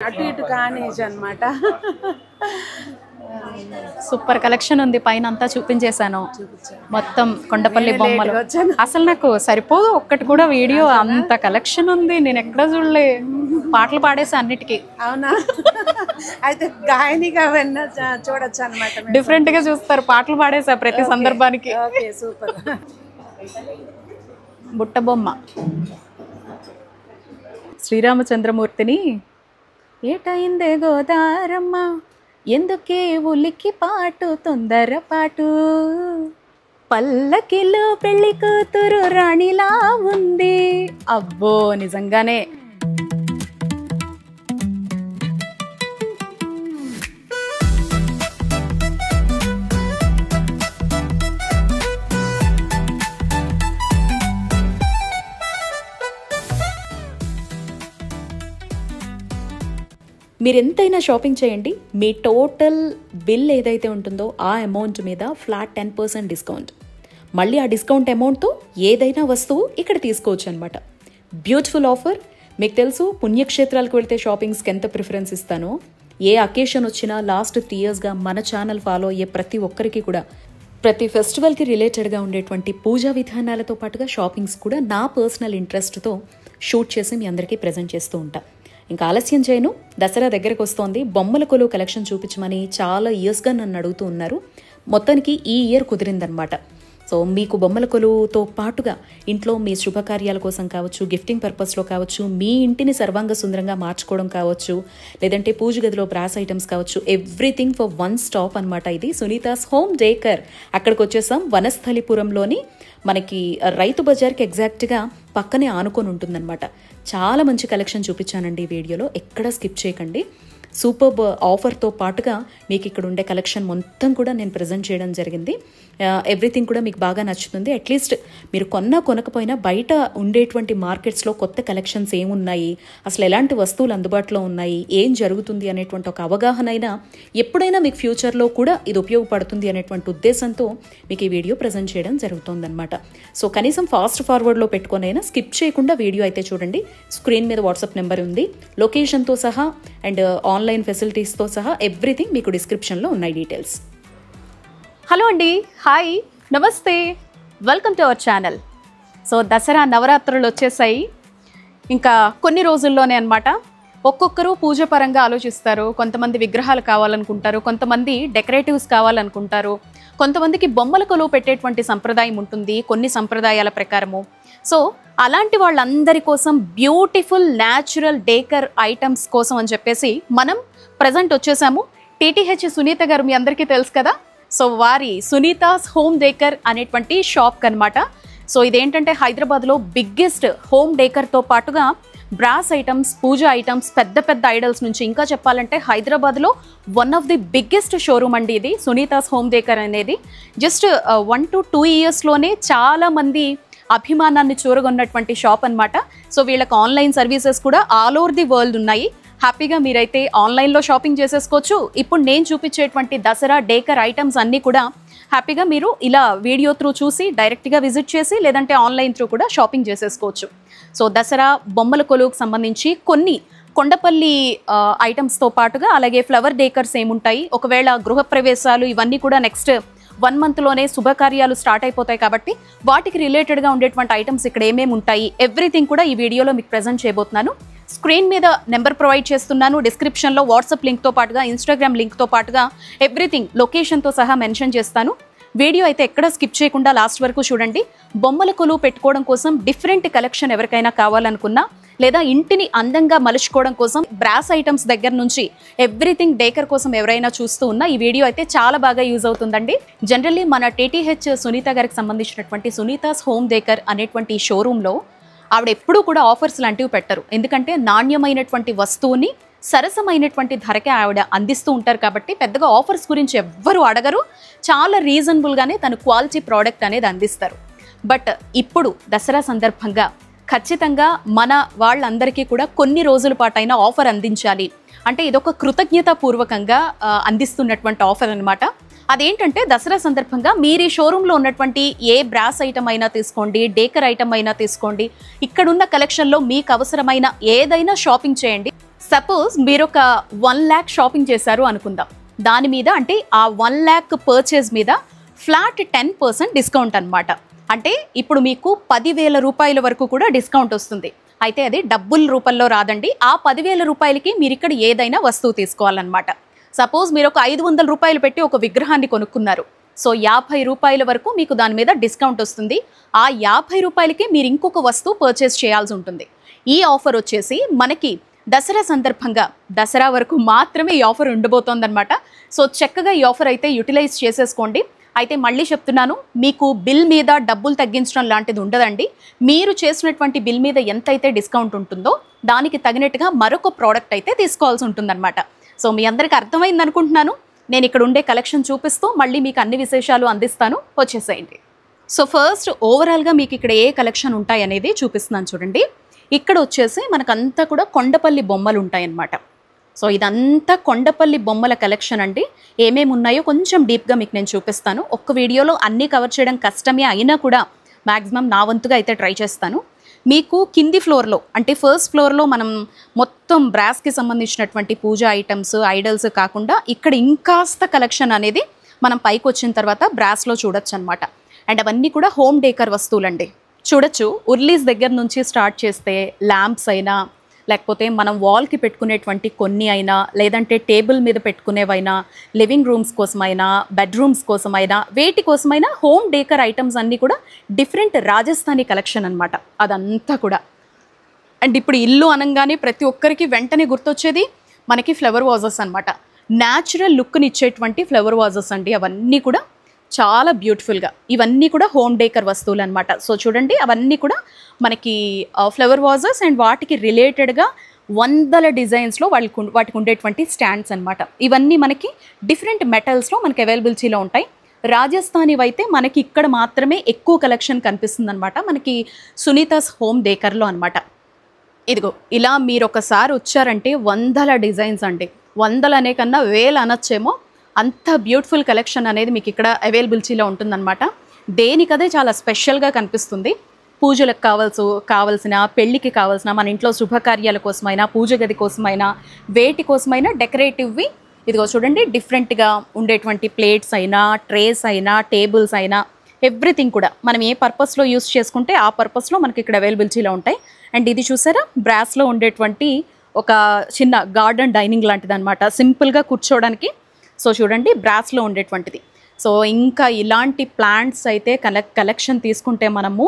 అటు ఇటు కానేజ్ అన్నమాట. సూపర్ కలెక్షన్ ఉంది. పైన అంతా చూపించేశాను మొత్తం కొండపల్లి బొమ్మలు. అసలు నాకు సరిపోదు ఒక్కటి కూడా వీడియో, అంత కలెక్షన్ ఉంది. నేను ఎక్కడ చూడలే. పాటలు పాడేసి అన్నిటికీ. అవునా? అయితే గాయనిగా అవన్నీ చూడొచ్చు అనమాట. డిఫరెంట్ గా చూస్తారు. పాటలు పాడేసా ప్రతి సందర్భానికి. Okay, super. బుట్ట బొమ్మ శ్రీరామచంద్రమూర్తిని ఏటైందే గోదారమ్మ, ఎందుకే ఉలికి పాటు తొందరపాటు, పల్లకిలో పెళ్లి కూతురు రాణిలా ఉంది. అబ్బో నిజంగానే మీరు ఎంతైనా షాపింగ్ చేయండి, మీ టోటల్ బిల్ ఏదైతే ఉంటుందో ఆ అమౌంట్ మీద ఫ్లాట్ 10% డిస్కౌంట్. మళ్ళీ ఆ డిస్కౌంట్ అమౌంట్తో ఏదైనా వస్తువు ఇక్కడ తీసుకోవచ్చు అనమాట. Beautiful offer. మీకు తెలుసు పుణ్యక్షేత్రాలకు వెళ్తే షాపింగ్స్కి ఎంత ప్రిఫరెన్స్ ఇస్తానో. ఏ అకేషన్ వచ్చినా లాస్ట్ 3 ఇయర్స్గా మన ఛానల్ ఫాలో అయ్యే ప్రతి ఒక్కరికి కూడా ప్రతి ఫెస్టివల్కి రిలేటెడ్గా ఉండేటువంటి పూజా విధానాలతో పాటుగా షాపింగ్స్ కూడా నా పర్సనల్ ఇంట్రెస్ట్తో షూట్ చేసి మీ అందరికీ ప్రజెంట్ చేస్తూ ఉంటా. ఇంకా ఆలస్యం చేయను, దసరా దగ్గరకు వస్తోంది. బొమ్మల కొలువు కలెక్షన్ చూపించమని చాలా ఇయర్స్గా నన్ను అడుగుతూ ఉన్నారు. మొత్తానికి ఈ ఇయర్ కుదిరిందనమాట. సో మీకు బొమ్మల కొలువుతో పాటుగా ఇంట్లో మీ శుభకార్యాల కోసం కావచ్చు, గిఫ్టింగ్ పర్పస్లో కావచ్చు, మీ ఇంటిని సర్వాంగ సుందరంగా మార్చుకోవడం కావచ్చు, లేదంటే పూజ గదిలో బ్రాస్ ఐటమ్స్ కావచ్చు, ఎవ్రీథింగ్ ఫర్ వన్ స్టాప్ అనమాట. ఇది సునీతాస్ హోమ్ డేకర్. అక్కడికి వచ్చేసాం. వనస్థలిపురంలోని మనకి రైతు బజార్కి ఎగ్జాక్ట్గా పక్కనే ఆనుకొని ఉంటుందన్నమాట. చాలా మంచి కలెక్షన్ చూపించానండి ఈ వీడియోలో, ఎక్కడా స్కిప్ చేయకండి. సూపర్బ్ ఆఫర్తో పాటుగా మీకు ఇక్కడ ఉండే కలెక్షన్ మొత్తం కూడా నేను ప్రజెంట్ చేయడం జరిగింది. ఎవ్రీథింగ్ కూడా మీకు బాగా నచ్చుతుంది. అట్లీస్ట్ మీరు కొనకపోయినా బయట ఉండేటువంటి మార్కెట్స్లో కొత్త కలెక్షన్స్ ఏమున్నాయి, అసలు ఎలాంటి వస్తువులు అందుబాటులో ఉన్నాయి, ఏం జరుగుతుంది అనేటువంటి ఒక అవగాహన అయినా ఎప్పుడైనా మీకు ఫ్యూచర్లో కూడా ఇది ఉపయోగపడుతుంది అనేటువంటి ఉద్దేశంతో మీకు ఈ వీడియో ప్రజెంట్ చేయడం జరుగుతుందన్నమాట. సో కనీసం ఫాస్ట్ ఫార్వర్డ్లో పెట్టుకొనైనా స్కిప్ చేయకుండా వీడియో అయితే చూడండి. స్క్రీన్ మీద వాట్సాప్ నెంబర్ ఉంది, లొకేషన్తో సహా అండ్ ఆన్లైన్ ఫెసిలిటీస్తో సహా ఎవ్రీథింగ్ మీకు డిస్క్రిప్షన్లో ఉన్నాయి డీటెయిల్స్. హలో అండి, హాయ్, నమస్తే, welcome to our channel. So Dasara నవరాత్రులు వచ్చేసాయి. ఇంకా కొన్ని రోజుల్లోనే అనమాట. ఒక్కొక్కరు పూజ పరంగా ఆలోచిస్తారు. కొంతమంది విగ్రహాలు కావాలనుకుంటారు, కొంతమంది డెకరేటివ్స్ కావాలనుకుంటారు, కొంతమందికి బొమ్మల కొలువు పెట్టేటువంటి సంప్రదాయం ఉంటుంది కొన్ని సంప్రదాయాల ప్రకారము. సో అలాంటి వాళ్ళందరి కోసం బ్యూటిఫుల్ న్యాచురల్ డేకర్ ఐటమ్స్ కోసం అని చెప్పేసి మనం ప్రజెంట్ వచ్చేసాము. టీటీహెచ్ సునీత గారు మీ అందరికీ తెలుసు కదా. సో వారి సునీతాస్ హోమ్ డేకర్ అనేటువంటి షాప్ అనమాట. సో ఇదేంటంటే హైదరాబాద్లో బిగ్గెస్ట్ హోమ్ డేకర్తో పాటుగా బ్రాస్ ఐటమ్స్, పూజ ఐటమ్స్, పెద్ద పెద్ద ఐడల్స్ నుంచి ఇంకా చెప్పాలంటే హైదరాబాద్లో one of the biggest showroom అండి ఇది సునీతాస్ హోమ్ డేకర్ అనేది. జస్ట్ 1 to 2 ఇయర్స్లోనే చాలామంది అభిమానాన్ని చూరగొన్నటువంటి షాప్ అనమాట. సో వీళ్ళకి ఆన్లైన్ సర్వీసెస్ కూడా ఆల్ ఓవర్ ది వరల్డ్ ఉన్నాయి. హ్యాపీగా మీరైతే ఆన్లైన్లో షాపింగ్ చేసేసుకోవచ్చు. ఇప్పుడు నేను చూపించేటువంటి దసరా డేకర్ ఐటమ్స్ అన్నీ కూడా హ్యాపీగా మీరు ఇలా వీడియో త్రూ చూసి డైరెక్ట్గా విజిట్ చేసి లేదంటే ఆన్లైన్ త్రూ కూడా షాపింగ్ చేసేసుకోవచ్చు. సో దసరా బొమ్మల కొలువుకు సంబంధించి కొన్ని కొండపల్లి ఐటమ్స్తో పాటుగా అలాగే ఫ్లవర్ డేకర్స్ ఏముంటాయి, ఒకవేళ గృహప్రవేశాలు ఇవన్నీ కూడా నెక్స్ట్ 1 monthలోనే శుభకార్యాలు స్టార్ట్ అయిపోతాయి కాబట్టి వాటికి రిలేటెడ్గా ఉండేటువంటి ఐటమ్స్ ఇక్కడ ఏమేమి ఉంటాయి ఎవ్రీథింగ్ కూడా ఈ వీడియోలో మీకు ప్రజెంట్ చేయబోతున్నాను. స్క్రీన్ మీద నెంబర్ ప్రొవైడ్ చేస్తున్నాను. డిస్క్రిప్షన్లో వాట్సాప్ లింక్తో పాటుగా ఇన్స్టాగ్రామ్ లింక్తో పాటుగా ఎవ్రీథింగ్ లొకేషన్తో సహా మెన్షన్ చేస్తాను. వీడియో అయితే ఎక్కడ స్కిప్ చేయకుండా లాస్ట్ వరకు చూడండి. బొమ్మల కొలువు పెట్టుకోవడం కోసం డిఫరెంట్ కలెక్షన్ ఎవరికైనా కావాలనుకున్నా లేదా ఇంటిని అందంగా మలుచుకోవడం కోసం బ్రాస్ ఐటమ్స్ దగ్గర నుంచి ఎవ్రీథింగ్ డేకర్ కోసం ఎవరైనా చూస్తూ ఉన్నా ఈ వీడియో అయితే చాలా బాగా యూజ్ అవుతుందండి. జనరల్లీ మన టీటీహెచ్ సునీత గారికి సంబంధించినటువంటి సునీతాస్ హోమ్ డేకర్ అనేటువంటి షోరూంలో ఆవిడ ఎప్పుడూ కూడా ఆఫర్స్ లాంటివి పెట్టరు. ఎందుకంటే నాణ్యమైనటువంటి వస్తువుని సరసమైనటువంటి ధరకే ఆవిడ అందిస్తూ ఉంటారు కాబట్టి పెద్దగా ఆఫర్స్ గురించి ఎవ్వరూ అడగరు. చాలా రీజనబుల్గానే తన క్వాలిటీ ప్రోడక్ట్ అనేది అందిస్తారు. బట్ ఇప్పుడు దసరా సందర్భంగా ఖచ్చితంగా మన వాళ్ళందరికీ కూడా కొన్ని రోజుల పాటైనా ఆఫర్ అందించాలి అంటే ఇదొక కృతజ్ఞతాపూర్వకంగా అందిస్తున్నటువంటి ఆఫర్ అనమాట. అదేంటంటే దసరా సందర్భంగా మీరు ఈ షోరూంలో ఉన్నటువంటి ఏ బ్రాస్ ఐటమ్ అయినా తీసుకోండి, డేకర్ ఐటమ్ అయినా తీసుకోండి, ఇక్కడున్న కలెక్షన్లో మీకు అవసరమైన ఏదైనా షాపింగ్ చేయండి. సపోజ్ మీరు ఒక 1 lakh షాపింగ్ చేశారు అనుకుందాం, దాని మీద అంటే ఆ 1 lakh పర్చేజ్ మీద ఫ్లాట్ 10% డిస్కౌంట్ అనమాట. అంటే ఇప్పుడు మీకు 10,000 రూపాయల వరకు కూడా డిస్కౌంట్ వస్తుంది. అయితే అది డబ్బుల రూపంలో రాదండి. ఆ 10,000 రూపాయలకి మీరు ఇక్కడ ఏదైనా వస్తువు తీసుకోవాలన్నమాట. సపోజ్ మీరు ఒక 500 రూపాయలు పెట్టి ఒక విగ్రహాన్ని కొనుక్కున్నారు. సో 50 రూపాయల వరకు మీకు దాని మీద డిస్కౌంట్ వస్తుంది. ఆ 50 రూపాయలకి మీరు ఇంకొక వస్తువు పర్చేస్ చేయాల్సి ఉంటుంది. ఈ ఆఫర్ వచ్చేసి మనకి దసరా సందర్భంగా, దసరా వరకు మాత్రమే ఈ ఆఫర్ ఉండబోతోందనమాట. సో చక్కగా ఈ ఆఫర్ అయితే యూటిలైజ్ చేసేసుకోండి. అయితే మళ్ళీ చెప్తున్నాను, మీకు బిల్ మీద డబ్బులు తగ్గించడం లాంటిది ఉండదండి. మీరు చేసినటువంటి బిల్ మీద ఎంతైతే డిస్కౌంట్ ఉంటుందో దానికి తగినట్టుగా మరొక ప్రోడక్ట్ అయితే తీసుకోవాల్సి ఉంటుందన్నమాట. సో మీ అందరికీ అర్థమైంది అనుకుంటున్నాను. నేను ఇక్కడ ఉండే కలెక్షన్ చూపిస్తూ మళ్ళీ మీకు అన్ని విశేషాలు అందిస్తాను, వచ్చేసేయండి. సో ఫస్ట్ ఓవరాల్గా మీకు ఇక్కడ ఏ కలెక్షన్ ఉంటాయి అనేది చూపిస్తున్నాను చూడండి. ఇక్కడ వచ్చేసి మనకంతా కూడా కొండపల్లి బొమ్మలు ఉంటాయన్నమాట. సో ఇదంతా కొండపల్లి బొమ్మల కలెక్షన్ అండి. ఏమేమి ఉన్నాయో కొంచెం డీప్గా మీకు నేను చూపిస్తాను. ఒక్క వీడియోలో అన్నీ కవర్ చేయడం కష్టమే అయినా కూడా మ్యాక్సిమం నా వంతుగా అయితే ట్రై చేస్తాను. మీకు కింది ఫ్లోర్లో అంటే ఫస్ట్ ఫ్లోర్లో మనం మొత్తం బ్రాస్కి సంబంధించినటువంటి పూజా ఐటమ్స్, ఐడల్స్ కాకుండా ఇక్కడ ఇంకాస్త కలెక్షన్ అనేది మనం పైకి వచ్చిన తర్వాత బ్రాస్లో చూడొచ్చు అనమాట. అండ్ అవన్నీ కూడా హోమ్ డేకర్ వస్తువులండి. చూడొచ్చు, ఉర్లీస్ దగ్గర నుంచి స్టార్ట్ చేస్తే ల్యాంప్స్ అయినా, లేకపోతే మనం వాల్కి పెట్టుకునేటువంటి కొన్ని అయినా, లేదంటే టేబుల్ మీద పెట్టుకునేవైనా, లివింగ్ రూమ్స్ కోసమైనా, బెడ్రూమ్స్ కోసమైనా, వేటి కోసమైనా హోమ్ డేకర్ ఐటమ్స్ అన్నీ కూడా డిఫరెంట్ రాజస్థానీ కలెక్షన్ అనమాట అదంతా కూడా. అండ్ ఇప్పుడు ఇల్లు అనగానే ప్రతి ఒక్కరికి వెంటనే గుర్తొచ్చేది మనకి ఫ్లవర్ వాజెస్ అనమాట. న్యాచురల్ లుక్ని ఇచ్చేటువంటి ఫ్లవర్ వాజెస్ అండి. అవన్నీ కూడా చాలా బ్యూటిఫుల్గా, ఇవన్నీ కూడా హోమ్ డేకర్ వస్తువులు అనమాట. సో చూడండి, అవన్నీ కూడా మనకి ఫ్లవర్ వాజెస్ అండ్ వాటికి రిలేటెడ్గా 100 డిజైన్స్లో వాటికి ఉండేటువంటి స్టాండ్స్ అనమాట. ఇవన్నీ మనకి డిఫరెంట్ మెటల్స్లో మనకి అవైలబిలిటీలో ఉంటాయి. రాజస్థానీవి అయితే మనకి ఇక్కడ మాత్రమే ఎక్కువ కలెక్షన్ కనిపిస్తుంది అనమాట, మనకి సునీతాస్ హోమ్ డేకర్లో అనమాట. ఇదిగో ఇలా మీరు ఒకసారి వచ్చారంటే 100 డిజైన్స్ అండి. 100 అనే కన్నా 1000 అనొచ్చేమో, అంత బ్యూటిఫుల్ కలెక్షన్ అనేది మీకు ఇక్కడ అవైలబిలిటీలో ఉంటుందన్నమాట. దేనికదే చాలా స్పెషల్గా కనిపిస్తుంది. పూజలకు కావాల్సిన, పెళ్ళికి కావాల్సిన, మన ఇంట్లో శుభకార్యాల కోసమైనా, పూజ గది కోసమైనా, వేటి కోసమైనా డెకరేటివ్వి ఇదిగో చూడండి. డిఫరెంట్గా ఉండేటువంటి ప్లేట్స్ అయినా, ట్రేస్ అయినా, టేబుల్స్ అయినా, ఎవ్రీథింగ్ కూడా మనం ఏ పర్పస్లో యూస్ చేసుకుంటే ఆ పర్పస్లో మనకి ఇక్కడ అవైలబిలిటీలో ఉంటాయి. అండ్ ఇది చూసారా, బ్రాస్లో ఉండేటువంటి ఒక చిన్న గార్డెన్ డైనింగ్ లాంటిది అనమాట, సింపుల్గా కూర్చోవడానికి. సో చూడండి, బ్రాస్లో ఉండేటువంటిది. సో ఇంకా ఇలాంటి ప్లాంట్స్ అయితే కలెక్షన్ తీసుకుంటే మనము,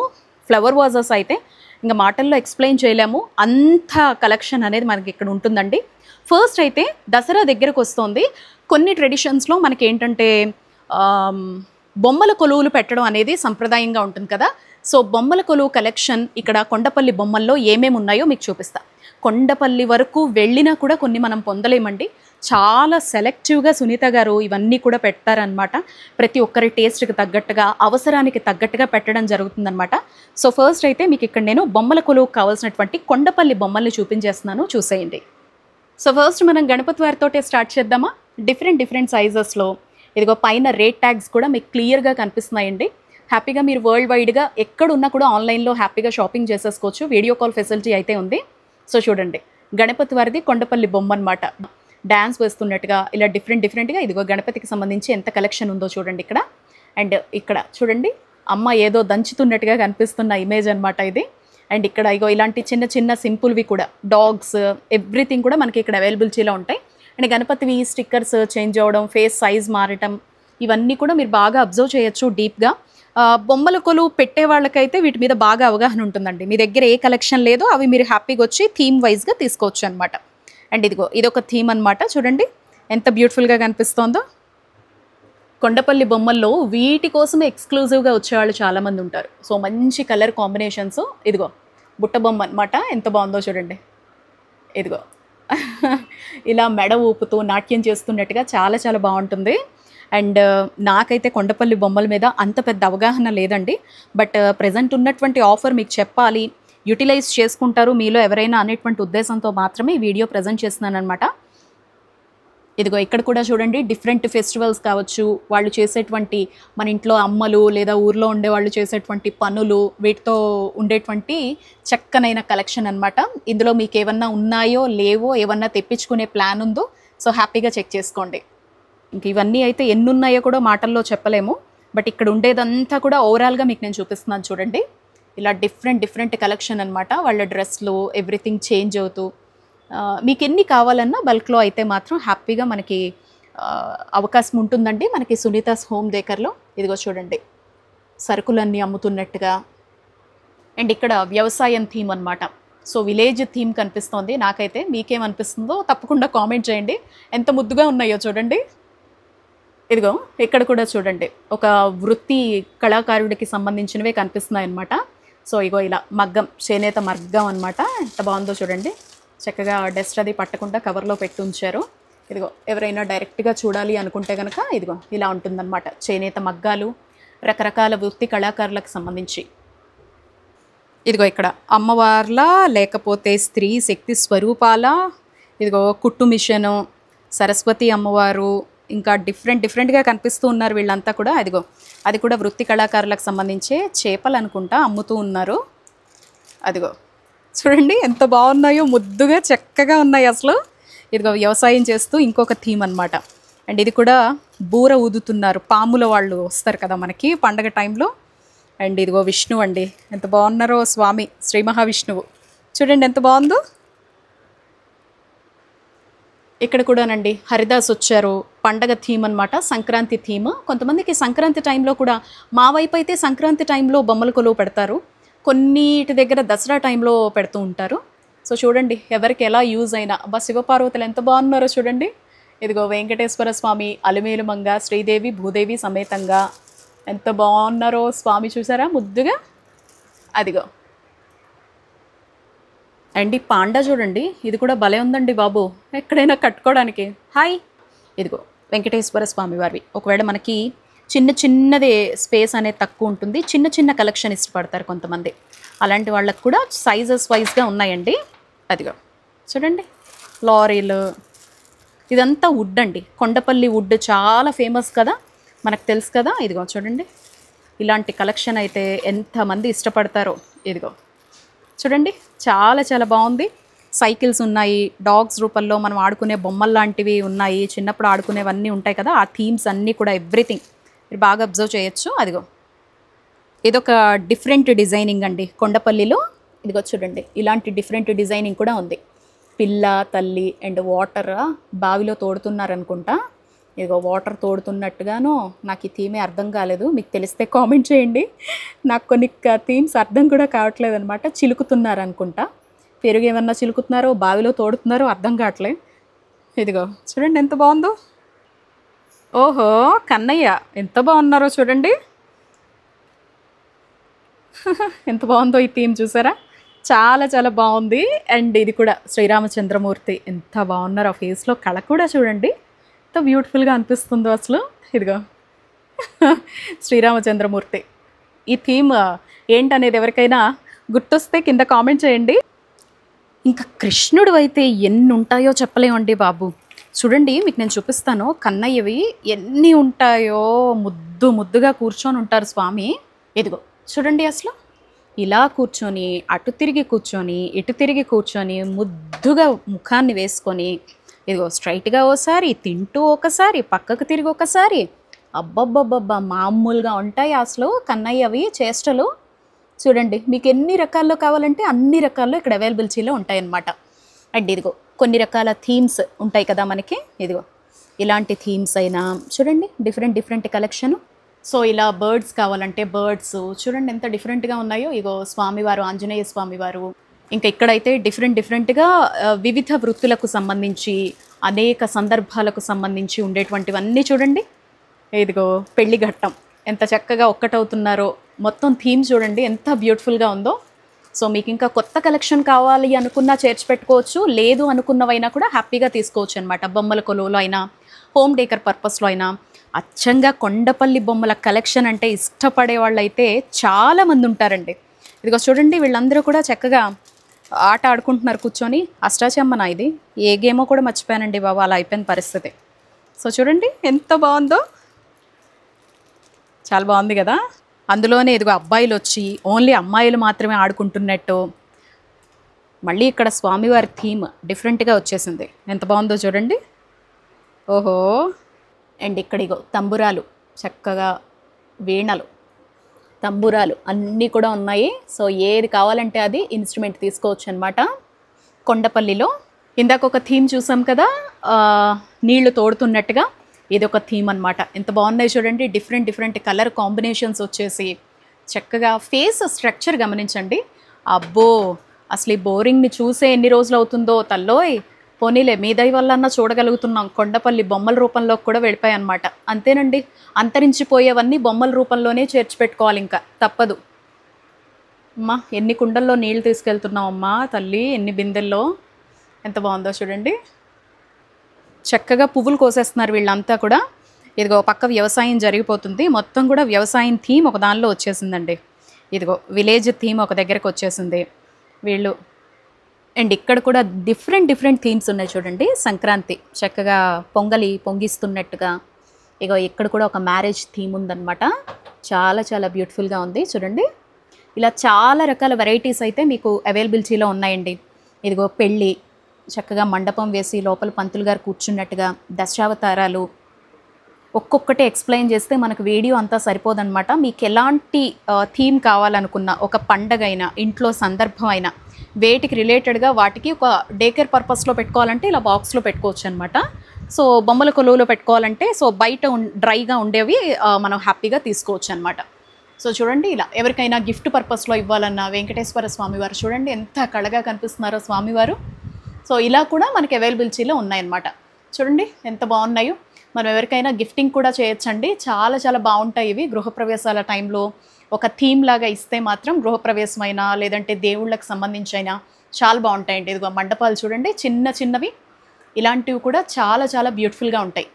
ఫ్లవర్ వాజెస్ అయితే ఇంకా మాటల్లో ఎక్స్ప్లెయిన్ చేయలేము, అంత కలెక్షన్ అనేది మనకి ఇక్కడ ఉంటుందండి. ఫస్ట్ అయితే దసరా దగ్గరకు వస్తుంది. కొన్ని ట్రెడిషన్స్లో మనకి ఏంటంటే బొమ్మల కొలువులు పెట్టడం అనేది సంప్రదాయంగా ఉంటుంది కదా. సో బొమ్మల కొలువు కలెక్షన్ ఇక్కడ కొండపల్లి బొమ్మల్లో ఏమేమి ఉన్నాయో మీకు చూపిస్తా. కొండపల్లి వరకు వెళ్ళినా కూడా కొన్ని మనం పొందలేమండి. చాలా సెలెక్టివ్గా సునీత గారు ఇవన్నీ కూడా పెడతారనమాట. ప్రతి ఒక్కరి టేస్ట్కి తగ్గట్టుగా, అవసరానికి తగ్గట్టుగా పెట్టడం జరుగుతుందనమాట. సో ఫస్ట్ అయితే మీకు ఇక్కడ నేను బొమ్మల కొలువుకు కావాల్సినటువంటి కొండపల్లి బొమ్మల్ని చూపించేస్తున్నాను, చూసేయండి. సో ఫస్ట్ మనం గణపతి వారితోటే స్టార్ట్ చేద్దామా. డిఫరెంట్ సైజెస్లో ఇదిగో పైన రేట్ ట్యాగ్స్ కూడా మీకు క్లియర్గా కనిపిస్తున్నాయండి. హ్యాపీగా మీరు వరల్డ్ వైడ్గా ఎక్కడున్నా కూడా ఆన్లైన్లో హ్యాపీగా షాపింగ్ చేసేసుకోవచ్చు. వీడియో కాల్ ఫెసిలిటీ అయితే ఉంది. సో చూడండి, గణపతి వారిది కొండపల్లి బొమ్మ అనమాట. డ్యాన్స్ వేస్తున్నట్టుగా ఇలా డిఫరెంట్గా ఇదిగో గణపతికి సంబంధించి ఎంత కలెక్షన్ ఉందో చూడండి ఇక్కడ. అండ్ ఇక్కడ చూడండి, అమ్మ ఏదో దంచుతున్నట్టుగా కనిపిస్తున్న ఇమేజ్ అనమాట ఇది. అండ్ ఇక్కడ ఇగో ఇలాంటి చిన్న సింపుల్వి కూడా, డాగ్స్, ఎవ్రీథింగ్ కూడా మనకి ఇక్కడ అవైలబిలిటీలో ఉంటాయి. అండ్ గణపతివి స్టిక్కర్స్ చేంజ్ అవ్వడం, ఫేస్ సైజ్ మారటం, ఇవన్నీ కూడా మీరు బాగా అబ్జర్వ్ చేయొచ్చు డీప్గా. బొమ్మల కొలువు పెట్టే వాళ్ళకైతే వీటి మీద బాగా అవగాహన ఉంటుందండి. మీ దగ్గర ఏ కలెక్షన్ లేదో అవి మీరు హ్యాపీగా వచ్చి థీమ్ వైజ్గా తీసుకోవచ్చు అనమాట. అండ్ ఇదిగో ఇదొక థీమ్ అనమాట. చూడండి ఎంత బ్యూటిఫుల్గా కనిపిస్తోందో. కొండపల్లి బొమ్మల్లో వీటి కోసమే ఎక్స్క్లూజివ్గా వచ్చేవాళ్ళు చాలామంది ఉంటారు. సో మంచి కలర్ కాంబినేషన్స్. ఇదిగో బుట్ట బొమ్మ అనమాట, ఎంత బాగుందో చూడండి. ఇదిగో ఇలా మెడ ఊపుతూ నాట్యం చేస్తున్నట్టుగా చాలా బాగుంటుంది. అండ్ నాకైతే కొండపల్లి బొమ్మల మీద అంత పెద్ద అవగాహన లేదండి. బట్ ప్రజెంట్ ఉన్నటువంటి ఆఫర్ మీకు చెప్పాలి, యూటిలైజ్ చేసుకుంటారు మీలో ఎవరైనా అనేటువంటి ఉద్దేశంతో మాత్రమే ఈ వీడియో ప్రజెంట్ చేస్తున్నాను అనమాట. ఇదిగో ఇక్కడ కూడా చూడండి డిఫరెంట్ ఫెస్టివల్స్ కావచ్చు, వాళ్ళు చేసేటువంటి మన ఇంట్లో అమ్మలు లేదా ఊర్లో ఉండే వాళ్ళు చేసేటువంటి పనులు, వీటితో ఉండేటువంటి చక్కనైన కలెక్షన్ అనమాట. ఇందులో మీకు ఏమన్నా ఉన్నాయో లేవో, ఏమన్నా తెప్పించుకునే ప్లాన్ ఉందో సో హ్యాపీగా చెక్ చేసుకోండి. ఇంక ఇవన్నీ అయితే ఎన్ని ఉన్నాయో కూడా మాటల్లో చెప్పలేము, బట్ ఇక్కడ ఉండేదంతా కూడా ఓవరాల్గా మీకు నేను చూపిస్తున్నాను చూడండి. ఇలా డిఫరెంట్ కలెక్షన్ అనమాట. వాళ్ళ డ్రెస్లు ఎవ్రీథింగ్ చేంజ్ అవుతూ మీకు ఎన్ని కావాలన్నా బల్క్లో అయితే మాత్రం హ్యాపీగా మనకి అవకాశం ఉంటుందండి. మనకి సునీతాస్ హోమ్ డెకర్లో ఇదిగో చూడండి సరుకులన్నీ అమ్ముతున్నట్టుగా. అండ్ ఇక్కడ వ్యవసాయం థీమ్ అనమాట. సో విలేజ్ థీమ్ కనిపిస్తోంది నాకైతే. మీకేమనిపిస్తుందో తప్పకుండా కామెంట్ చేయండి. ఎంత ముద్దుగా ఉన్నాయో చూడండి. ఇదిగో ఇక్కడ కూడా చూడండి ఒక వృత్తి కళాకారుడికి సంబంధించినవే కనిపిస్తున్నాయి అన్నమాట. సో ఇగో ఇలా మగ్గం, చేనేత మగ్గం అనమాట. ఎంత బాగుందో చూడండి. చక్కగా డస్ట్ అది పట్టకుండా కవర్లో పెట్టి ఉంచారు. ఇదిగో ఎవరైనా డైరెక్ట్గా చూడాలి అనుకుంటే కనుక ఇదిగో ఇలా ఉంటుందన్నమాట. చేనేత మగ్గాలు రకరకాల వృత్తి కళాకారులకు సంబంధించి. ఇదిగో ఇక్కడ అమ్మవార్ల లేకపోతే స్త్రీ శక్తి స్వరూపాల, ఇదిగో కుట్టు మిషను, సరస్వతి అమ్మవారు, ఇంకా డిఫరెంట్గా కనిపిస్తూ ఉన్నారు వీళ్ళంతా కూడా. అదిగో అది కూడా వృత్తి కళాకారులకు సంబంధించే చేపలు అనుకుంటా అమ్ముతూ ఉన్నారు. అదిగో చూడండి ఎంత బాగున్నాయో, ముద్దుగా చక్కగా ఉన్నాయి అసలు. ఇదిగో వ్యవసాయం చేస్తూ ఇంకొక థీమ్ అనమాట. అండ్ ఇది కూడా బూర ఊదుతున్నారు, పాముల వాళ్ళు వస్తారు కదా మనకి పండగ టైంలో. అండ్ ఇదిగో విష్ణువు అండి, ఎంత బాగున్నారో స్వామి, శ్రీ మహావిష్ణువు చూడండి ఎంత బాగుందో. ఇక్కడ కూడానండి హరిదాస్ వచ్చారు, పండగ థీమ్ అనమాట, సంక్రాంతి థీమ్. కొంతమందికి సంక్రాంతి టైంలో కూడా, మా వైపు అయితే సంక్రాంతి టైంలో బొమ్మల కొలువు పెడతారు, కొన్నిటి దగ్గర దసరా టైంలో పెడుతూ ఉంటారు. సో చూడండి ఎవరికి ఎలా యూజ్ అయినా. అబ్బా శివపార్వతులు ఎంత బాగున్నారో చూడండి. ఇదిగో వెంకటేశ్వర స్వామి, అలిమేలు మంగ, శ్రీదేవి భూదేవి సమేతంగా ఎంత బాగున్నారో స్వామి, చూసారా ముద్దుగా. అదిగో అండ్ ఈ పాండా చూడండి, ఇది కూడా భలే ఉందండి బాబు, ఎక్కడైనా కట్టుకోవడానికి. హాయ్. ఇదిగో వెంకటేశ్వర స్వామి వారివి. ఒకవేళ మనకి చిన్నదే స్పేస్ అనేది తక్కువ ఉంటుంది, చిన్న కలెక్షన్ ఇష్టపడతారు కొంతమంది, అలాంటి వాళ్ళకు కూడా సైజెస్ వైజ్గా ఉన్నాయండి. అదిగో చూడండి లారీలు, ఇదంతా వుడ్ అండి, కొండపల్లి వుడ్ చాలా ఫేమస్ కదా, మనకు తెలుసు కదా. ఇదిగో చూడండి ఇలాంటి కలెక్షన్ అయితే ఎంతమంది ఇష్టపడతారో. ఇదిగో చూడండి చాలా బాగుంది. సైకిల్స్ ఉన్నాయి, డాగ్స్ రూపంలో మనం ఆడుకునే బొమ్మలు లాంటివి ఉన్నాయి, చిన్నప్పుడు ఆడుకునేవన్నీ ఉంటాయి కదా, ఆ థీమ్స్ అన్నీ కూడా ఎవ్రీథింగ్ మీరు బాగా అబ్జర్వ్ చేయొచ్చు. అదిగో ఇదొక డిఫరెంట్ డిజైనింగ్ అండి కొండపల్లిలో. ఇదిగో చూడండి ఇలాంటి డిఫరెంట్ డిజైనింగ్ కూడా ఉంది. పిల్ల తల్లి అండ్ వాటర్ బావిలో తోడుతున్నారనుకుంటా. ఇదిగో వాటర్ తోడుతున్నట్టుగానో, నాకు ఈ థీమే అర్థం కాలేదు, మీకు తెలిస్తే కామెంట్ చేయండి. నాకు కొన్ని థీమ్స్ అర్థం కూడా కావట్లేదు అనమాట. చిలుకుతున్నారు అనుకుంటా, పెరుగు ఏమన్నా చిలుకుతున్నారో బావిలో తోడుతున్నారో అర్థం కావట్లేదు. ఇదిగో చూడండి ఎంత బాగుందో. ఓహో కన్నయ్య ఎంత బాగున్నారో చూడండి. ఎంత బాగుందో ఈ థీమ్ చూసారా, చాలా బాగుంది. అండ్ ఇది కూడా శ్రీరామచంద్రమూర్తి, ఎంత బాగున్నారో, ఆ ఫేస్లో కళ కూడా చూడండి ఎంత బ్యూటిఫుల్గా అనిపిస్తుందో అసలు. ఇదిగో శ్రీరామచంద్రమూర్తి. ఈ థీమ్ ఏంటనేది ఎవరికైనా గుర్తొస్తే కింద కామెంట్ చేయండి. ఇంకా కృష్ణుడు అయితే ఎన్ని ఉంటాయో చెప్పలేమండి బాబు. చూడండి మీకు నేను చూపిస్తాను, కన్నయ్యవి ఎన్ని ఉంటాయో, ముద్దుగా కూర్చొని ఉంటారు స్వామి. ఇదిగో చూడండి అసలు ఇలా కూర్చొని, అటు తిరిగి కూర్చొని, ఇటు తిరిగి కూర్చొని, ముద్దుగా ముఖాన్ని వేసుకొని, ఇదిగో స్ట్రైట్గా ఓసారి, తింటూ ఒకసారి, పక్కకు తిరిగి ఒకసారి. అబ్బబ్బబ్బబ్బా మామూలుగా ఉంటాయి అసలు కన్నయ్యవి చేష్టలు. చూడండి మీకు ఎన్ని రకాల్లో కావాలంటే అన్ని రకాల్లో ఇక్కడ అవైలబిలిటీలో ఉంటాయన్నమాట. అండ్ ఇదిగో కొన్ని రకాల థీమ్స్ ఉంటాయి కదా మనకి. ఇదిగో ఇలాంటి థీమ్స్ అయినా చూడండి, డిఫరెంట్ కలెక్షను. సో ఇలా బర్డ్స్ కావాలంటే బర్డ్స్ చూడండి ఎంత డిఫరెంట్గా ఉన్నాయో. ఇగో స్వామివారు, ఆంజనేయ స్వామివారు. ఇంకా ఇక్కడైతే డిఫరెంట్గా వివిధ వృత్తులకు సంబంధించి, అనేక సందర్భాలకు సంబంధించి ఉండేటువంటివన్నీ చూడండి. ఇదిగో పెళ్లి ఘట్టం ఎంత చక్కగా ఒక్కటవుతున్నారో, మొత్తం థీమ్ చూడండి ఎంత బ్యూటిఫుల్గా ఉందో. సో మీకు ఇంకా కొత్త కలెక్షన్ కావాలి అనుకున్నా చేర్చి పెట్టుకోవచ్చు, లేదు అనుకున్నవైనా కూడా హ్యాపీగా తీసుకోవచ్చు అనమాట. బొమ్మల కొలువులో అయినా, హోమ్ డేకర్ పర్పస్లో అయినా. అచ్చంగా కొండపల్లి బొమ్మల కలెక్షన్ అంటే ఇష్టపడే వాళ్ళు అయితే చాలామంది ఉంటారండి. ఇదిగో చూడండి వీళ్ళందరూ కూడా చక్కగా ఆట ఆడుకుంటున్నారు కూర్చొని. అష్టాచెమ్మన ఇది, ఏ గేమో కూడా మర్చిపోయానండి బాబు, అలా అయిపోయిన పరిస్థితి. సో చూడండి ఎంత బాగుందో, చాలా బాగుంది కదా. అందులోనే ఇదిగో అబ్బాయిలు వచ్చి ఓన్లీ అమ్మాయిలు మాత్రమే ఆడుకుంటున్నట్టు. మళ్ళీ ఇక్కడ స్వామివారి థీమ్ డిఫరెంట్గా వచ్చేసింది, ఎంత బాగుందో చూడండి. ఓహో. అండ్ ఇక్కడ ఇగో తంబురాలు, చక్కగా వీణలు, తంబురాలు అన్నీ కూడా ఉన్నాయి. సో ఏది కావాలంటే అది ఇన్స్ట్రుమెంట్ తీసుకోవచ్చు అనమాట. కొండపల్లిలో ఇందాక ఒక థీమ్ చూసాం కదా, నీళ్లు తోడుతున్నట్టుగా, ఇది ఒక థీమ్ అనమాట. ఎంత బాగున్నాయి చూడండి, డిఫరెంట్ డిఫరెంట్ కలర్ కాంబినేషన్స్ వచ్చేసి చక్కగా. ఫేస్ స్ట్రక్చర్ గమనించండి. అబ్బో, అసలు ఈ బోరింగ్ని చూసే ఎన్ని రోజులు అవుతుందో తల్లోయ్. పోనీలే మీ దయ వల్ల అన్నా చూడగలుగుతున్నాం. కొండపల్లి బొమ్మల రూపంలో కూడా వెళ్ళిపోయాయి అనమాట. అంతేనండి, అంతరించిపోయేవన్నీ బొమ్మల రూపంలోనే చేర్చి పెట్టుకోవాలి, ఇంకా తప్పదు. అమ్మా ఎన్ని కుండల్లో నీళ్ళు తీసుకెళ్తున్నాం అమ్మా తల్లి, ఎన్ని బిందెల్లో. ఎంత బాగుందో చూడండి. చక్కగా పువ్వులు కోసేస్తున్నారు వీళ్ళంతా కూడా. ఇదిగో పక్క వ్యవసాయం జరిగిపోతుంది, మొత్తం కూడా వ్యవసాయం థీమ్ ఒక దానిలో వచ్చేసిందండి. ఇదిగో విలేజ్ థీమ్ ఒక దగ్గరకు వచ్చేసింది వీళ్ళు. అండ్ ఇక్కడ కూడా డిఫరెంట్ డిఫరెంట్ థీమ్స్ ఉన్నాయి చూడండి. సంక్రాంతి చక్కగా పొంగలి పొంగిస్తున్నట్టుగా. ఇగో ఇక్కడ కూడా ఒక మ్యారేజ్ థీమ్ ఉందన్నమాట. చాలా చాలా బ్యూటిఫుల్గా ఉంది చూడండి. ఇలా చాలా రకాల వెరైటీస్ అయితే మీకు అవైలబిలిటీలో ఉన్నాయండి. ఇదిగో పెళ్ళి, చక్కగా మండపం వేసి లోపల పంతులు గారు కూర్చున్నట్టుగా, దశావతారాలు. ఒక్కొక్కటి ఎక్స్ప్లెయిన్ చేస్తే మనకు వీడియో అంతా సరిపోదన్నమాట. మీకు ఎలాంటి థీమ్ కావాలనుకున్న, ఒక పండగ అయినా, ఇంట్లో సందర్భం అయినా, వేటికి రిలేటెడ్గా వాటికి ఒక డేకేర్ పర్పస్లో పెట్టుకోవాలంటే ఇలా బాక్స్లో పెట్టుకోవచ్చు అనమాట. సో బొమ్మల కొలువులో పెట్టుకోవాలంటే సో బయట డ్రైగా ఉండేవి మనం హ్యాపీగా తీసుకోవచ్చు అనమాట. సో చూడండి, ఇలా ఎవరికైనా గిఫ్ట్ పర్పస్లో ఇవ్వాలన్నా వెంకటేశ్వర స్వామివారు చూడండి ఎంత కళగా కనిపిస్తున్నారో స్వామివారు. సో ఇలా కూడా మనకి అవైలబిలిటీలో ఉన్నాయన్నమాట. చూడండి ఎంత బాగున్నాయో. మనం ఎవరికైనా గిఫ్టింగ్ కూడా చేయొచ్చండి. చాలా చాలా బాగుంటాయి ఇవి. గృహప్రవేశాల టైంలో ఒక థీమ్ లాగా ఇస్తే మాత్రం గృహప్రవేశమైనా లేదంటే దేవుళ్ళకి సంబంధించైనా చాలా బాగుంటాయండి. ఇదిగో మండపాలు చూడండి, చిన్న చిన్నవి, ఇలాంటివి కూడా చాలా చాలా బ్యూటిఫుల్గా ఉంటాయి.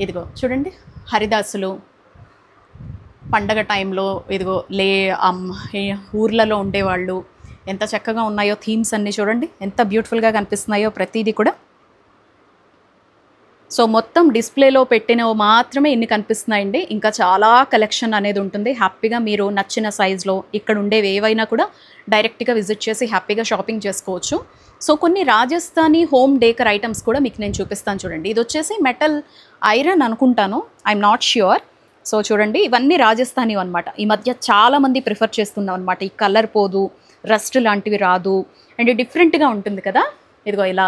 ఇదిగో చూడండి హరిదాసులు పండగ టైంలో, ఇదిగో ఊర్లలో ఉండేవాళ్ళు ఎంత చక్కగా ఉన్నాయో థీమ్స్ అన్నీ చూడండి, ఎంత బ్యూటిఫుల్గా కనిపిస్తున్నాయో ప్రతిదీ కూడా. సో మొత్తం డిస్ప్లేలో పెట్టినవి మాత్రమే ఇన్ని కనిపిస్తున్నాయండి. ఇంకా చాలా కలెక్షన్ అనేది ఉంటుంది. హ్యాపీగా మీరు నచ్చిన సైజులో ఇక్కడ ఉండేవి ఏవైనా కూడా డైరెక్ట్గా విజిట్ చేసి హ్యాపీగా షాపింగ్ చేసుకోవచ్చు. సో కొన్ని రాజస్థానీ హోమ్ డేకర్ ఐటమ్స్ కూడా మీకు నేను చూపిస్తాను చూడండి. ఇది వచ్చేసి మెటల్ ఐరన్ అనుకుంటాను, ఐఎమ్ నాట్ ష్యూర్. సో చూడండి ఇవన్నీ రాజస్థానీ అనమాట. ఈ మధ్య చాలామంది ప్రిఫర్ చేస్తున్నాం అనమాట. ఈ కలర్ పోదు, రస్ట్ లాంటివి రాదు, అండ్ డిఫరెంట్గా ఉంటుంది కదా. ఇదిగో ఇలా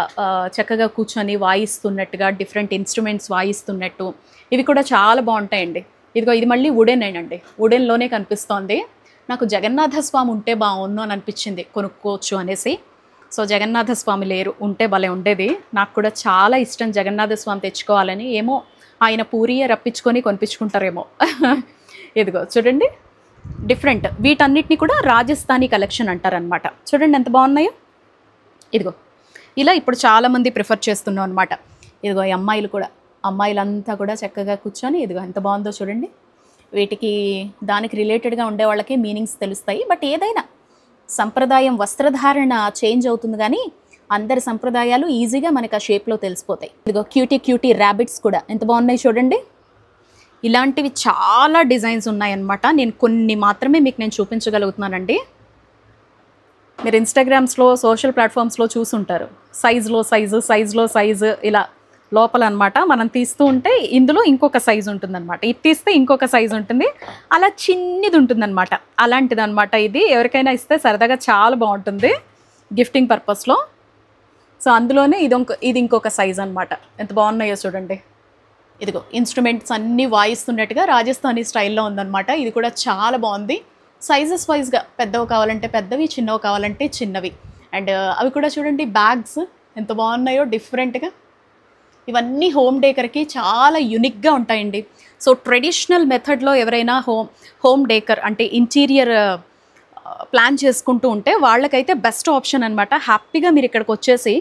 చక్కగా కూర్చొని వాయిస్తున్నట్టుగా, డిఫరెంట్ ఇన్స్ట్రుమెంట్స్ వాయిస్తున్నట్టు, ఇవి కూడా చాలా బాగుంటాయండి. ఇదిగో ఇది మళ్ళీ వుడెనేనండి, వుడెన్లోనే కనిపిస్తోంది. నాకు జగన్నాథ స్వామి ఉంటే బాగుండు అని అనిపించింది కొనుక్కోవచ్చు అనేసి. సో జగన్నాథ స్వామి లేరు, ఉంటే భలే ఉండేది. నాకు కూడా చాలా ఇష్టం జగన్నాథ స్వామి తెచ్చుకోవాలని. ఏమో ఆయన పూరియే రప్పించుకొని కొనిపించుకుంటారేమో. ఇదిగో చూడండి డిఫరెంట్, వీటన్నిటిని కూడా రాజస్థానీ కలెక్షన్ అంటారనమాట. చూడండి ఎంత బాగున్నాయో. ఇదిగో ఇలా ఇప్పుడు చాలామంది ప్రిఫర్ చేస్తున్నాం అనమాట. ఇదిగో ఈ అమ్మాయిలు కూడా, అమ్మాయిలంతా కూడా చక్కగా కూర్చొని ఇదిగో ఎంత బాగుందో చూడండి. వీటికి దానికి రిలేటెడ్గా ఉండే వాళ్ళకి మీనింగ్స్ తెలుస్తాయి. బట్ ఏదైనా సంప్రదాయం వస్త్రధారణ చేంజ్ అవుతుంది కానీ అందరి సంప్రదాయాలు ఈజీగా మనకు ఆ షేప్లో తెలిసిపోతాయి. ఇదిగో క్యూటీ క్యూటీ ర్యాబిట్స్ కూడా ఎంత బాగున్నాయి చూడండి. ఇలాంటివి చాలా డిజైన్స్ ఉన్నాయన్నమాట. నేను కొన్ని మాత్రమే మీకు నేను చూపించగలుగుతున్నానండి. మీరు ఇన్స్టాగ్రామ్స్లో సోషల్ ప్లాట్ఫామ్స్లో చూసుంటారు. సైజులో సైజు ఇలా లోపల అనమాట. మనం తీస్తూ ఉంటే ఇందులో ఇంకొక సైజు ఉంటుందన్నమాట, ఇది తీస్తే ఇంకొక సైజు ఉంటుంది, అలా చిన్నది ఉంటుందన్నమాట. అలాంటిది అనమాట ఇది. ఎవరికైనా ఇస్తే సరదాగా చాలా బాగుంటుంది గిఫ్టింగ్ పర్పస్లో. సో అందులోనే ఇది ఇంకొక సైజ్ అనమాట. ఎంత బాగున్నాయో చూడండి. ఇదిగో ఇన్స్ట్రుమెంట్స్ అన్నీ వాయిస్తున్నట్టుగా రాజస్థానీ స్టైల్లో ఉందన్నమాట. ఇది కూడా చాలా బాగుంది. సైజెస్ వైజ్గా పెద్దవి కావాలంటే పెద్దవి, చిన్నవి కావాలంటే చిన్నవి. అండ్ అవి కూడా చూడండి బ్యాగ్స్ ఎంత బాగున్నాయో డిఫరెంట్గా. ఇవన్నీ హోమ్ డేకర్కి చాలా యూనిక్గా ఉంటాయండి. సో ట్రెడిషనల్ మెథడ్లో ఎవరైనా హోమ్ డేకర్ అంటే ఇంటీరియర్ ప్లాన్ చేసుకుంటూ ఉంటే వాళ్ళకైతే బెస్ట్ ఆప్షన్ అనమాట. హ్యాపీగా మీరు ఇక్కడికి వచ్చేసి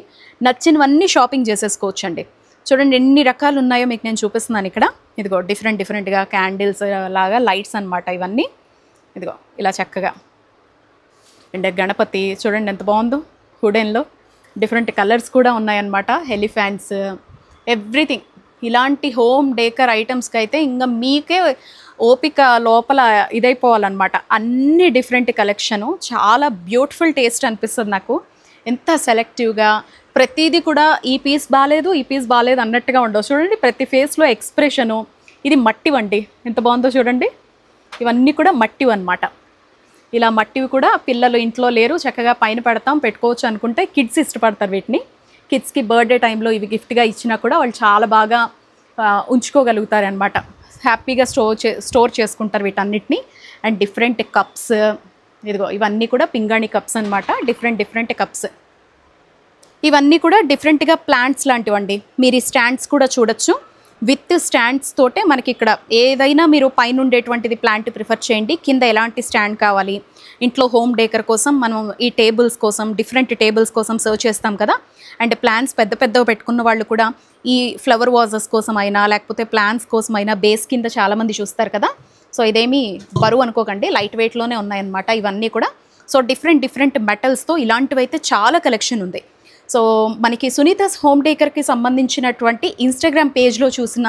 నచ్చినవన్నీ షాపింగ్ చేసేసుకోవచ్చండి. చూడండి ఎన్ని రకాలు ఉన్నాయో మీకు నేను చూపిస్తున్నాను ఇక్కడ. ఇదిగో డిఫరెంట్గా క్యాండిల్స్ లాగా లైట్స్ అనమాట ఇవన్నీ. ఇదిగో ఇలా చక్కగా. అండ్ గణపతి చూడండి ఎంత బాగుందో. వుడెన్లో డిఫరెంట్ కలర్స్ కూడా ఉన్నాయన్నమాట. Elephants, everything. ఇలాంటి హోమ్ డేకర్ ఐటమ్స్కి అయితే ఇంకా మీకే ఓపిక లోపల ఇదైపోవాలన్నమాట. అన్ని డిఫరెంట్ కలెక్షను, చాలా బ్యూటిఫుల్ టేస్ట్ అనిపిస్తుంది నాకు. ఎంత సెలెక్టివ్గా ప్రతిదీ కూడా ఈ పీస్ బాగాలేదు, ఈ పీస్ బాగాలేదు అన్నట్టుగా ఉండవు. చూడండి ప్రతి ఫేస్లో ఎక్స్ప్రెషను. ఇది మట్టివండి, ఎంత బాగుందో చూడండి. ఇవన్నీ కూడా మట్టివి అన్నమాట. ఇలా మట్టివి కూడా పిల్లలు ఇంట్లో లేరు, చక్కగా పైన పెడతాం, పెట్టుకోవచ్చు అనుకుంటే కిడ్స్ ఇష్టపడతారు వీటిని. కిడ్స్కి బర్త్డే టైంలో ఇవి గిఫ్ట్గా ఇచ్చినా కూడా వాళ్ళు చాలా బాగా ఉంచుకోగలుగుతారు అనమాట. హ్యాపీగా స్టోర్ చేసుకుంటారు వీటన్నిటిని. అండ్ డిఫరెంట్ కప్స్, ఇదిగో ఇవన్నీ కూడా పింగాణి కప్స్ అనమాట. Different cups. ఇవన్నీ కూడా డిఫరెంట్గా ప్లాంట్స్ లాంటివండి. మీరు ఈ స్టాండ్స్ కూడా చూడొచ్చు. విత్ స్టాండ్స్ తోటే మనకి ఇక్కడ ఏదైనా మీరు పైన ఉండేటువంటిది ప్లాంట్ ప్రిఫర్ చేయండి. కింద ఎలాంటి స్టాండ్ కావాలి, ఇంట్లో హోమ్ డేకర్ కోసం మనం ఈ టేబుల్స్ కోసం, డిఫరెంట్ టేబుల్స్ కోసం సర్చ్ చేస్తాం కదా. అండ్ ప్లాంట్స్ పెద్దవి పెట్టుకున్న వాళ్ళు కూడా ఈ ఫ్లవర్ వాజెస్ కోసం అయినా లేకపోతే ప్లాంట్స్ కోసం అయినా బేస్ కింద చాలామంది చూస్తారు కదా. సో ఇదేమీ బరువు అనుకోకండి, లైట్ వెయిట్లోనే ఉన్నాయన్నమాట ఇవన్నీ కూడా. సో డిఫరెంట్ మెటల్స్తో ఇలాంటివైతే చాలా కలెక్షన్ ఉంది. సో మనకి సునీతాస్ హోమ్ డేకర్కి సంబంధించినటువంటి ఇన్స్టాగ్రామ్ పేజ్లో చూసిన,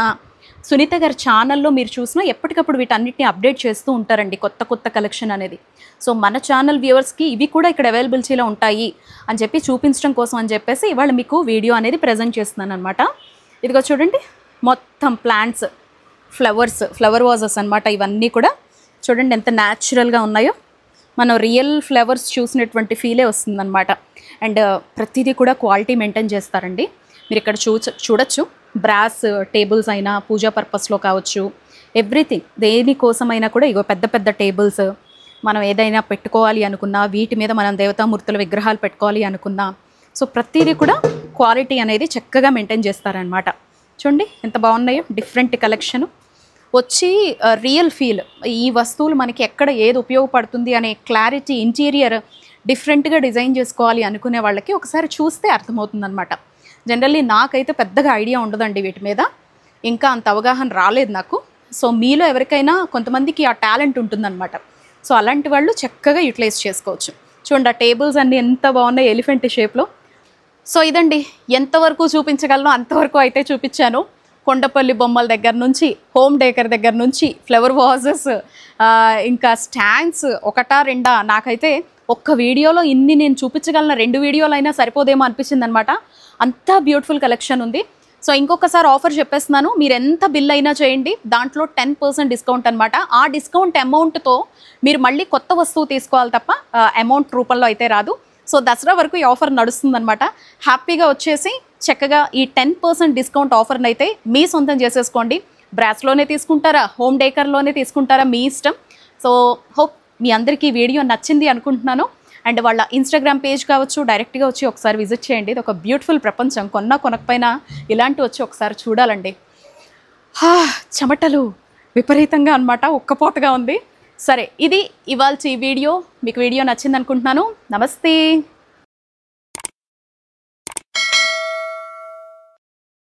సునీత గారి ఛానల్లో మీరు చూసినా ఎప్పటికప్పుడు వీటన్నిటిని అప్డేట్ చేస్తూ ఉంటారండి, కొత్త కలెక్షన్ అనేది. సో మన ఛానల్ వ్యూవర్స్కి ఇవి కూడా ఇక్కడ అవైలబిలిటీలో ఉంటాయి అని చెప్పి చూపించడం కోసం అని చెప్పేసి ఇవాళ మీకు వీడియో అనేది ప్రజెంట్ చేస్తున్నాను అనమాట. ఇదిగో చూడండి మొత్తం ప్లాంట్స్, ఫ్లవర్ వాజెస్ అనమాట. ఇవన్నీ కూడా చూడండి ఎంత న్యాచురల్గా ఉన్నాయో. మనం రియల్ ఫ్లవర్స్ చూసినటువంటి ఫీలే వస్తుందన్నమాట. అండ్ ప్రతిదీ కూడా క్వాలిటీ మెయింటైన్ చేస్తారండి. మీరు ఇక్కడ చూడొచ్చు. బ్రాస్ టేబుల్స్ అయినా పూజా పర్పస్లో కావచ్చు, ఎవ్రీథింగ్ దేనికోసమైనా కూడా ఇగో పెద్ద టేబుల్స్ మనం ఏదైనా పెట్టుకోవాలి అనుకున్నా, వీటి మీద మనం దేవతామూర్తుల విగ్రహాలు పెట్టుకోవాలి అనుకున్నా, సో ప్రతిదీ కూడా క్వాలిటీ అనేది చక్కగా మెయింటైన్ చేస్తారనమాట. చూడండి ఎంత బాగున్నాయో, డిఫరెంట్ కలెక్షను వచ్చి రియల్ ఫీల్. ఈ వస్తువులు మనకి ఎక్కడ ఏది ఉపయోగపడుతుంది అనే క్లారిటీ, ఇంటీరియర్ డిఫరెంట్గా డిజైన్ చేసుకోవాలి అనుకునే వాళ్ళకి ఒకసారి చూస్తే అర్థమవుతుందన్నమాట. జనరల్లీ నాకైతే పెద్దగా ఐడియా ఉండదండి వీటి మీద, ఇంకా అంత అవగాహన రాలేదు నాకు. సో మీలో ఎవరికైనా కొంతమందికి ఆ టాలెంట్ ఉంటుందన్నమాట. సో అలాంటి వాళ్ళు చక్కగా యూటిలైజ్ చేసుకోవచ్చు. చూడండి ఆ టేబుల్స్ అన్నీ ఎంత బాగున్నాయి ఎలిఫెంట్ షేప్లో. సో ఇదండి, ఎంతవరకు చూపించగలను అంతవరకు అయితే చూపించాను. కొండపల్లి బొమ్మల దగ్గర నుంచి, హోమ్ డేకర్ దగ్గర నుంచి, ఫ్లవర్ వాజెస్, ఇంకా స్టాండ్స్ ఒకటా రెండా, నాకైతే ఒక్క వీడియోలో ఇన్ని నేను చూపించగలను. 2 వీడియోలు అయినా సరిపోదేమో అనిపించింది అనమాట. అంతా బ్యూటిఫుల్ కలెక్షన్ ఉంది. సో ఇంకొకసారి ఆఫర్ చెప్పేస్తున్నాను, మీరు ఎంత బిల్ అయినా చేయండి, దాంట్లో 10% డిస్కౌంట్ అనమాట. ఆ డిస్కౌంట్ అమౌంట్తో మీరు మళ్ళీ కొత్త వస్తువు తీసుకోవాలి తప్ప అమౌంట్ రూపంలో అయితే రాదు. సో దసరా వరకు ఈ ఆఫర్ నడుస్తుందన్నమాట. హ్యాపీగా వచ్చేసి చక్కగా ఈ 10% డిస్కౌంట్ ఆఫర్ని అయితే మీ సొంతం చేసేసుకోండి. బ్రాస్లోనే తీసుకుంటారా, హోమ్ డేకర్లోనే తీసుకుంటారా, మీ ఇష్టం. సో హోప్ మీ అందరికీ వీడియో నచ్చింది అనుకుంటున్నాను. అండ్ వాళ్ళ ఇన్స్టాగ్రామ్ పేజ్ కావచ్చు, డైరెక్ట్గా వచ్చి ఒకసారి విజిట్ చేయండి. ఇది ఒక బ్యూటిఫుల్ ప్రపంచం. కొనకపోయినా ఇలాంటివి వచ్చి ఒకసారి చూడాలండి. చెమటలు విపరీతంగా అనమాట, ఉక్కపోతగా ఉంది. సరే, ఇది ఇవాల్టి వీడియో. మీకు వీడియో నచ్చింది అనుకుంటున్నాను. నమస్తే.